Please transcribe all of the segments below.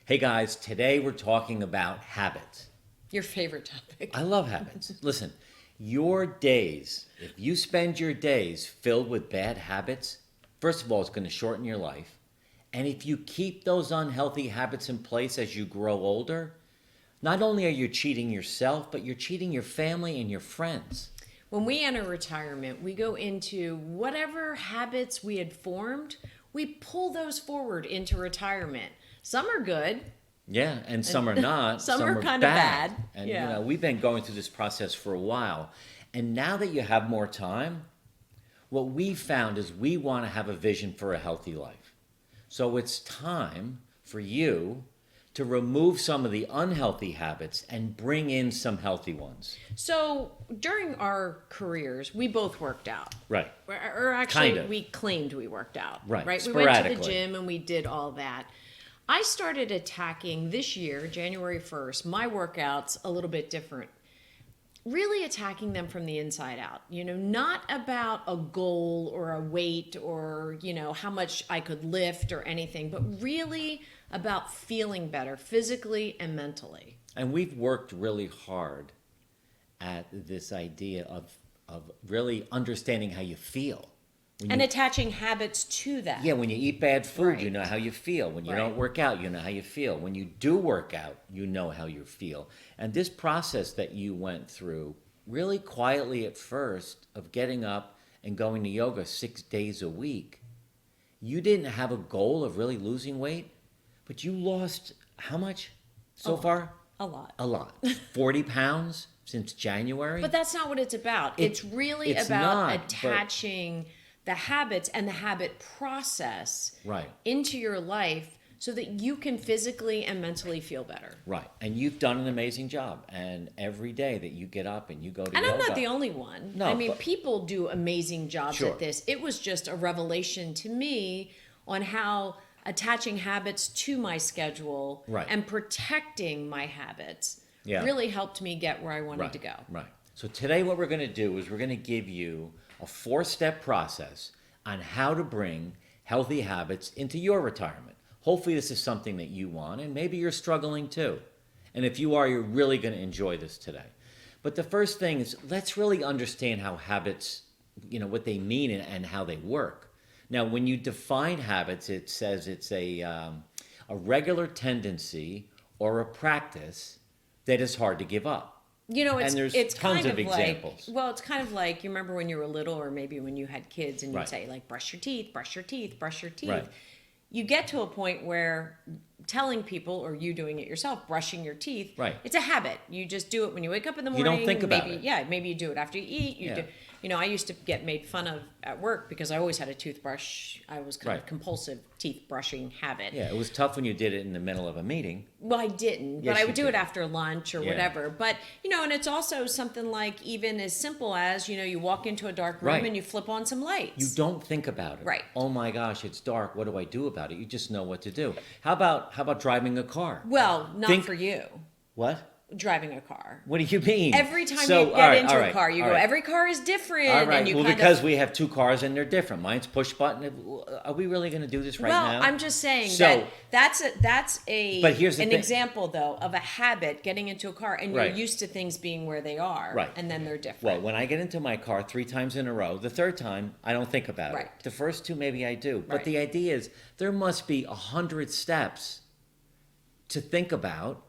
Hey guys, today we're talking about habits. Your favorite topic. I love habits. Listen, your days, if you spend your days filled with bad habits, first of all, it's going to shorten your life. And if you keep those unhealthy habits in place as you grow older, not only are you cheating yourself, but you're cheating your family and your friends. When we enter retirement, we go into whatever habits we had formed, we pull those forward into retirement. Some are good. Yeah, and some are not. Some are kind of bad. bad. And Yeah. we've been going through this process for a while. And now that you have more time, what we found is we want to have a vision for a healthy life. So it's time for you to remove some of the unhealthy habits and bring in some healthy ones. So during our careers, we both worked out. Right. Or actually, Kind of. we claimed we worked out. Right. We went to the Sporadically. gym and we did all that. I started attacking this year, January 1st, my workouts a little bit different. Really attacking them from the inside out. Not about a goal or a weight or, how much I could lift or anything, but really about feeling better physically and mentally. And we've worked really hard at this idea of really understanding how you feel. And attaching habits to that. Yeah, when you eat bad food, you Right. know how you feel. When you Right. don't work out, you know how you feel. When you do work out, you know how you feel. And this process that you went through, really quietly at first, of getting up and going to yoga 6 days a week, you didn't have a goal of really losing weight, but you lost how much so lot. far? A lot. A lot. 40 pounds since January? But that's not what it's about. It's really it's about not, but- attaching the habits and the habit process Right. into your life so that you can physically and mentally feel better. Right. And you've done an amazing job. And every day that you get up and you go to And yoga. I'm not the only one. No, I mean, but- people do amazing jobs Sure. at this. It was just a revelation to me on how attaching habits to my schedule Right. and protecting my habits Yeah. really helped me get where I wanted to go. Right. So today what we're going to do is we're going to give you a 4-step process on how to bring healthy habits into your retirement. Hopefully this is something that you want, and maybe you're struggling too. And if you are, you're really going to enjoy this today. But the first thing is, let's really understand how habits, what they mean and how they work. Now, when you define habits, it says it's a regular tendency or a practice that is hard to give up. It's And there's it's tons kind of examples. Like, well, it's kind of like, you remember when you were little, or maybe when you had kids, and you'd Right. say like, brush your teeth, brush your teeth, brush your teeth. Right. You get to a point where telling people, or you doing it yourself, brushing your teeth, Right. it's a habit. You just do it when you wake up in the You morning. don't think about maybe, it. Yeah, maybe you do it after you eat. Yeah. I used to get made fun of at work because I always had a toothbrush. I was kind of Right. compulsive teeth brushing habit. Yeah, it was tough when you did it in the middle of a meeting. Well, I didn't, Yes, but I you would do it did. after lunch or Yeah. whatever. But, and it's also something like even as simple as, you walk into a dark room Right. and you flip on some lights. You don't think about it. Right. Oh my gosh, it's dark. What do I do about it? You just know what to do. How about driving a car? Well, not Think- for you, What? driving a car. What do you mean? Every time So, you get all right, into all a right, car, you all go, right. every car is different. All right. And you Well, kind because of, we have 2 cars and they're different. Mine's push button. Are we really going to do this right well, now? I'm just saying So- that's But here's the an thing. example though of a habit getting into a car and you're Right. used to things being where they are, Right. and then they're different. Well, when I get into my car 3 times in a row, the third time I don't think about Right. it. The first 2 maybe I do. But Right. the idea is there must be 100 steps to think about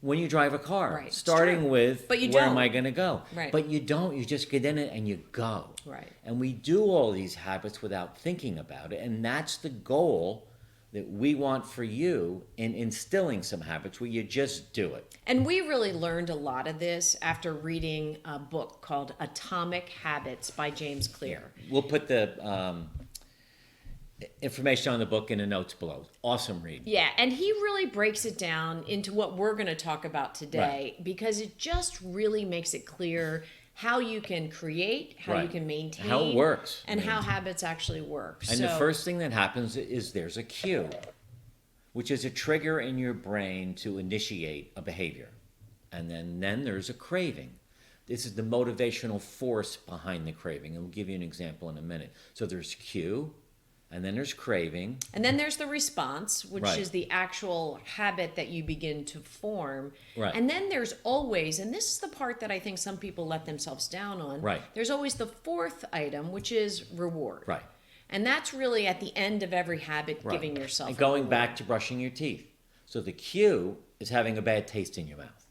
when you drive a car. Right, it's Starting true. with But you where don't. am I going to go? Right. But you don't. You just get in it and you go. Right. And we do all these habits without thinking about it. And that's the goal that we want for you in instilling some habits where you just do it. And we really learned a lot of this after reading a book called Atomic Habits by James Clear. We'll put the information on the book in the notes below. Awesome read. Yeah, and he really breaks it down into what we're going to talk about today because it just really makes it clear how you can create, how you Right. can maintain, How it works. and how habits actually work. And the first thing that happens is there's a cue, which is a trigger in your brain to initiate a behavior. And then there's a craving. This is the motivational force behind the craving. And we'll give you an example in a minute. So there's cue, And then there's craving. And then there's the response, which Right. is the actual habit that you begin to form. Right. And then there's always, and this is the part that I think some people let themselves down on. Right. There's always the fourth item, which is reward. Right. And that's really at the end of every habit, Right. giving yourself and a going reward. back to brushing your teeth. So the cue is having a bad taste in your mouth.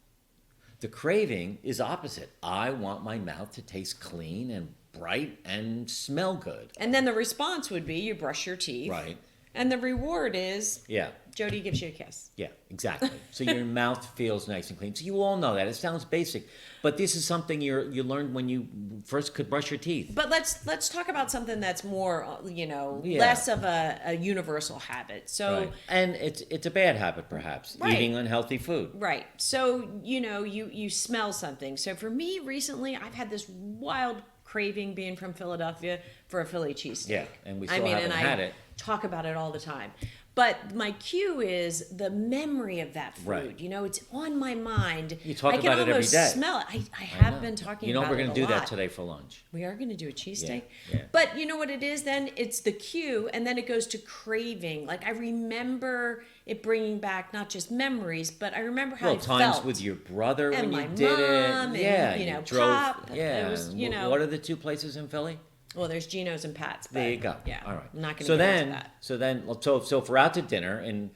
The craving is opposite. I want my mouth to taste clean and bright and smell good. And then the response would be you brush your teeth. Right. And the reward is Yeah. Jody gives you a kiss. Yeah, exactly. So your mouth feels nice and clean. So you all know that. It sounds basic, but this is something you learned when you first could brush your teeth. But let's talk about something that's more, Yeah. less of a universal habit. So Right. And it's a bad habit, perhaps, Right. eating unhealthy food. right. So you smell something. So for me recently, I've had this wild craving being from Philadelphia for a Philly cheesesteak. Yeah, and we still haven't had it. Talk about it all the time. But my cue is the memory of that food. Right. It's on my mind. You talk I can about it every almost day. smell it. I I have know. been talking You know, about we're it going a to do that lot. today for lunch. We are going to do a cheesesteak. Yeah. But you know what it is then? It's the cue, and then it goes to craving. Like, I remember it bringing back not just memories, but I remember how Well, it times felt. with your brother And when my you did mom it. and, Yeah, you drove. Pop. Yeah. It was, What are the two places in Philly? Well, there's Geno's and Pat's. But There you go. Yeah. All right. I'm not going to So get then, into that. so if we're out to dinner in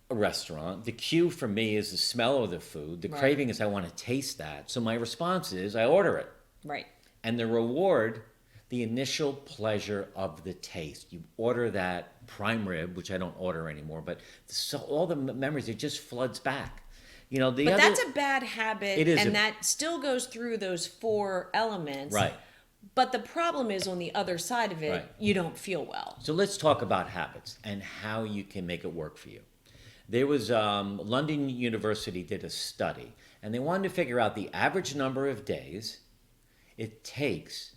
a restaurant, the cue for me is the smell of the food. The Right. craving is I want to taste that. So my response is I order it. Right. And the reward, the initial pleasure of the taste. You order that prime rib, which I don't order anymore, but so all the memories, it just floods back. The But other, that's a bad habit, It is and a- that still goes through those four elements. Right. But the problem is on the other side of it, Right. you don't feel well. So let's talk about habits and how you can make it work for you. There was London University did a study, and they wanted to figure out the average number of days it takes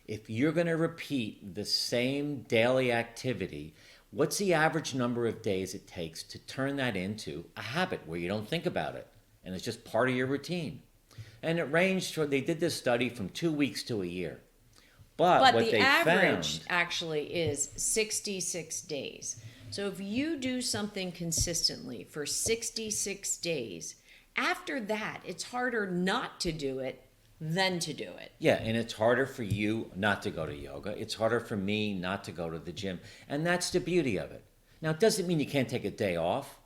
if you're going to repeat the same daily activity. What's the average number of days it takes to turn that into a habit where you don't think about it and it's just part of your routine? And it ranged they did this study from 2 weeks to a year. But what But the they average found, actually is 66 days. So if you do something consistently for 66 days, after that, it's harder not to do it than to do it. yeah, and it's harder for you not to go to yoga. It's harder for me not to go to the gym. And that's the beauty of it. Now, it doesn't mean you can't take a day off,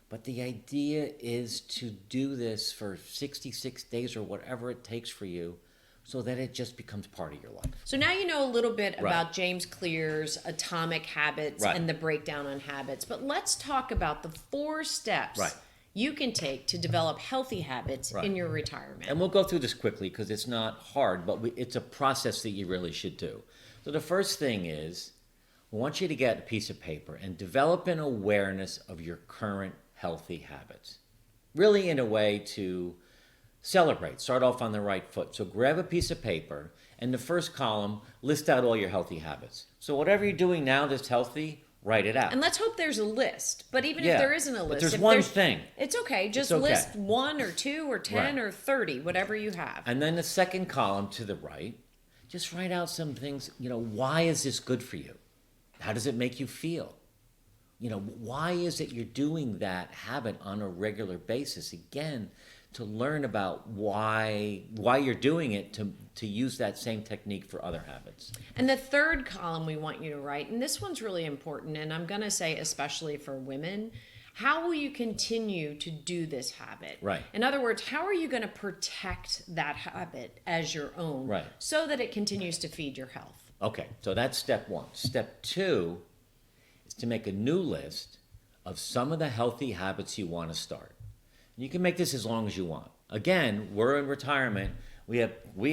but the idea is to do this for 66 days or whatever it takes for you so that it just becomes part of your life. So now you know a little bit Right. about James Clear's Atomic Habits Right. and the breakdown on habits. But let's talk about the 4 steps Right. you can take to develop healthy habits Right. in your retirement. And we'll go through this quickly because it's not hard, but it's a process that you really should do. So the first thing is, we want you to get a piece of paper and develop an awareness of your current healthy habits. Really in a way to celebrate, start off on the right foot. So grab a piece of paper and the first column, list out all your healthy habits. So whatever you're doing now that's healthy, write it out. And let's hope there's a list. But even Yeah, if there isn't a but list, there's if one thing. It's okay. Just okay. list 1 or 2 or 10 Right. or 30, whatever you have. And then the second column to the right, just write out some things, why is this good for you? How does it make you feel? Why is it you're doing that habit on a regular basis? Again, to learn about why you're doing it, to use that same technique for other habits. And the third column we want you to write, and this one's really important, and I'm going to say especially for women, how will you continue to do this habit? Right. In other words, how are you going to protect that habit as your own Right. so that it continues to feed your health? Okay, so that's step one. Step two is to make a new list of some of the healthy habits you want to start. You can make this as long as you want. Again, we're in retirement. We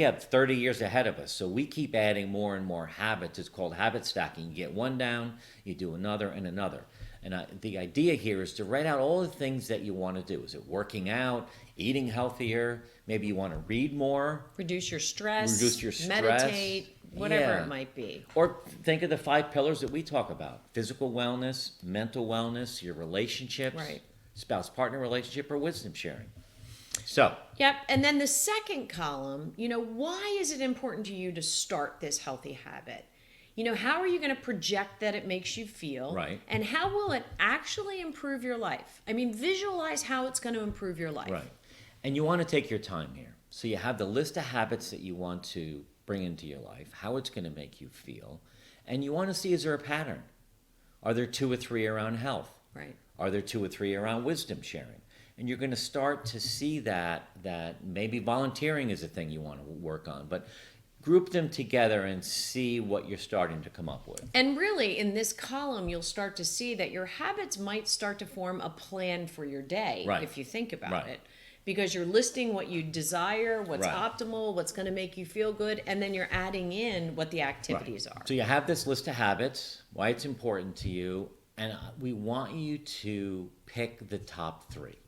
have 30 years ahead of us, so we keep adding more and more habits. It's called habit stacking. You get one down, you do another and another. And the idea here is to write out all the things that you want to do. Is it working out, eating healthier? Maybe you want to read more, Reduce your stress, Reduce your stress. meditate, whatever Yeah. it might be. or think of the 5 pillars that we talk about: physical wellness, mental wellness, your relationships, Right. spouse-partner relationship, or wisdom sharing. So, Yep. And then the second column, why is it important to you to start this healthy habit? How are you going to project that it makes you feel? Right. And how will it actually improve your life? I mean, visualize how it's going to improve your life. Right. And you want to take your time here. So you have the list of habits that you want to bring into your life, how it's going to make you feel, and you want to see, is there a pattern? Are there 2 or 3 around health? Right. Are there 2 or 3 around wisdom sharing? And you're going to start to see that maybe volunteering is a thing you want to work on, but group them together and see what you're starting to come up with. And really, in this column, you'll start to see that your habits might start to form a plan for your day, Right. if you think about Right. it. Because you're listing what you desire, what's Right. optimal, what's going to make you feel good, and then you're adding in what the activities are. So you have this list of habits, why it's important to you, and we want you to pick the top 3.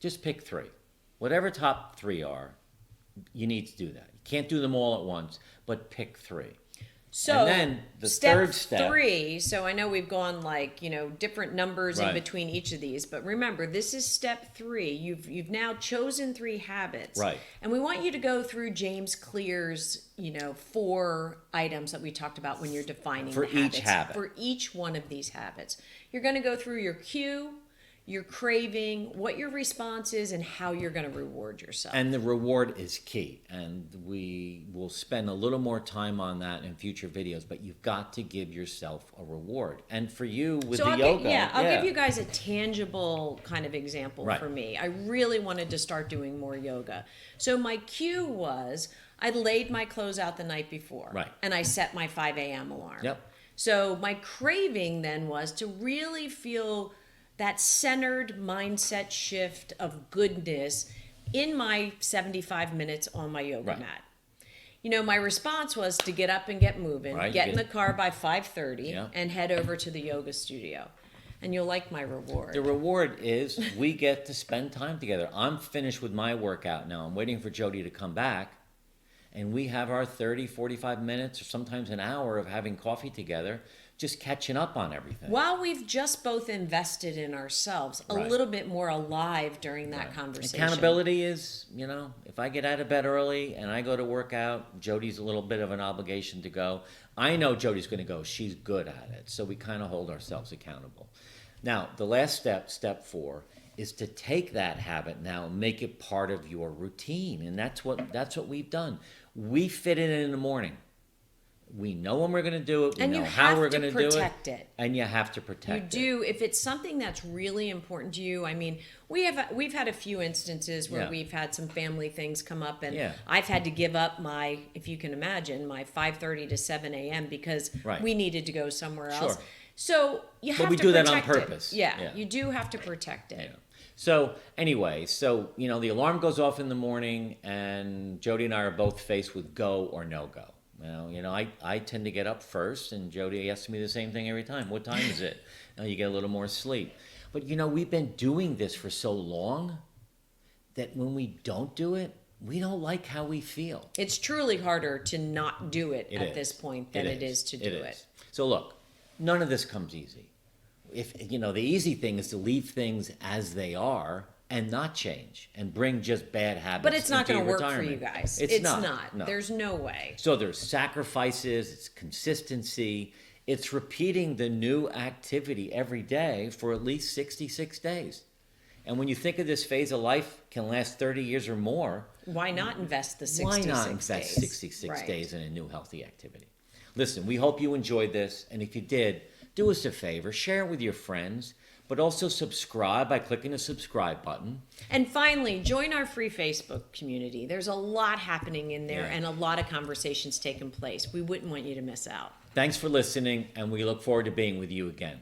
Just pick 3. Whatever top 3 are, you need to do that. You can't do them all at once, but pick 3. So And then the third step- 3, so I know we've gone different numbers in Right. between each of these, but remember, this is step 3. You've now chosen 3 habits. Right. And we want you to go through James Clear's, 4 items that we talked about when you're defining For the each habits. habit. For each one of these habits. You're going to go through your cue, your craving, what your response is, and how you're going to reward yourself. And the reward is key. And we will spend a little more time on that in future videos, but you've got to give yourself a reward. And for you with the yoga. I'll give you guys a tangible kind of example Right. for me. I really wanted to start doing more yoga. So my cue was I laid my clothes out the night before. Right. And I set my 5 a.m. alarm. Yep. So my craving then was to really feel that centered mindset shift of goodness in my 75 minutes on my yoga Right. mat. My response was to get up and get moving, Right, get you in the get- car by 5:30 Yeah. and head over to the yoga studio. And you'll like my reward. The reward is we get to spend time together. I'm finished with my workout now. I'm waiting for Jody to come back. And we have our 30, 45 minutes or sometimes an hour of having coffee together, just catching up on everything. While we've just both invested in ourselves, a Right. little bit more alive during that conversation. Accountability is, if I get out of bed early and I go to work out, Jody's a little bit of an obligation to go. I know Jody's going to go. She's good at it. So we kind of hold ourselves accountable. Now, the last step 4, is to take that habit now and make it part of your routine. And that's what we've done. We fit it in the morning. We know when we're going to do it. We And know you how have we're to going to do protect it. And you have to protect it. You do. If it's something that's really important to you, I mean, we've had a few instances where Yeah. we've had some family things come up, and Yeah. I've had to give up my, if you can imagine, my 5:30 to 7 a.m. because Right. we needed to go somewhere else. Sure. So you have we to do that on protect it. purpose. Yeah, Yeah. you do have to protect it. Yeah. So anyway, the alarm goes off in the morning, and Jody and I are both faced with go or no go. I tend to get up first, and Jody asks me the same thing every time. What time is it? You get a little more sleep. But we've been doing this for so long that when we don't do it, we don't like how we feel. It's truly harder to not do it, It at is. this point than it is to do it. is. So look, none of this comes easy. If the easy thing is to leave things as they are and not change and bring just bad habits. But it's not into going to your work for you retirement. guys. It's not. No. There's no way. So there's sacrifices, it's consistency, it's repeating the new activity every day for at least 66 days. And when you think of this phase of life can last 30 years or more, Why not invest the 66 why not days? invest 66 Right. days in a new healthy activity? Listen, we hope you enjoyed this, and if you did, do us a favor, share it with your friends, but also subscribe by clicking the subscribe button. And finally, join our free Facebook community. There's a lot happening in there Yeah. and a lot of conversations taking place. We wouldn't want you to miss out. Thanks for listening, and we look forward to being with you again.